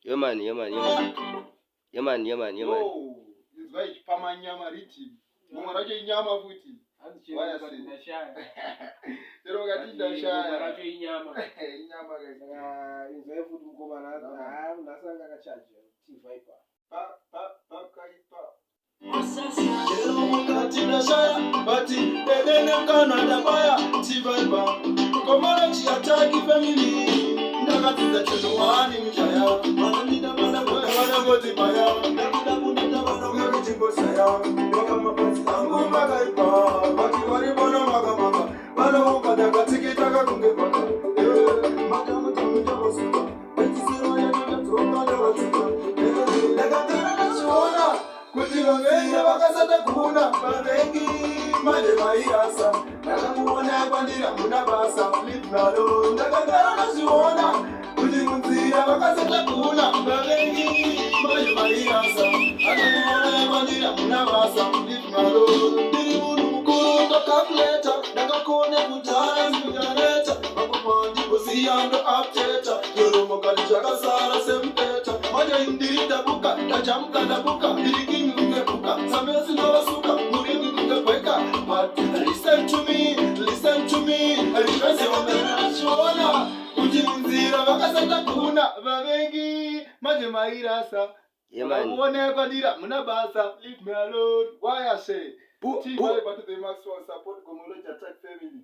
Yeah man. Izwa ichipamanyama riti. Mumwe racho inyama futi. Waya ndashaya. Chero ngati ndashaya. Mumwe racho inyama. Inyama kaita. Izwa futi mkomana nasanga kachaje. T-Viper. Kaipa. Chero mukati ndashaya. Bati dedene mkanada baya. T-Viper. Komala chiataki family. Ndakatiza chino wani mchaya. Manamida bana bwana goti baya. Ndakudabunda bana ngari chingosaya. Ngama pasi angu magaipa. Bati wari bana maga. Bana ukada katikita kakunge baka. Madamu tamu jabosika. Bati siro ya natoka ndabatuka. Ndakatara nasuona. Kuti vavenda vakasata kuna. Vavengi manje mairasa. Ndakamuona kwandira muna basa. Leave me alone. Ndakatara nasuona. Kuti munzira vakasata kuna. Vavengi manje mairasa. Ndakamuona kwandira muna basa. Leave me alone. Ndiri munhu mukuru ndakafleta. Ndakakone kutara nzimujaneta. Vakupandi kusiyando apteta. Yoro mokali chakasara sempeta. Manje ndiri ndabuka. Ndachamuka ndabuka. Ndiri kingi kungebuka. Samesi novasuka. Muringi kungekweka. But listen to me. Alipese wamerashona. Kuti munzira vakasata kuna. Vavengi manje mairasa. Yeah man. Wakamuonekwa ndira muna basa. Leave me alone. Why I say? T-Viper to the max one support Gomolo Attack family.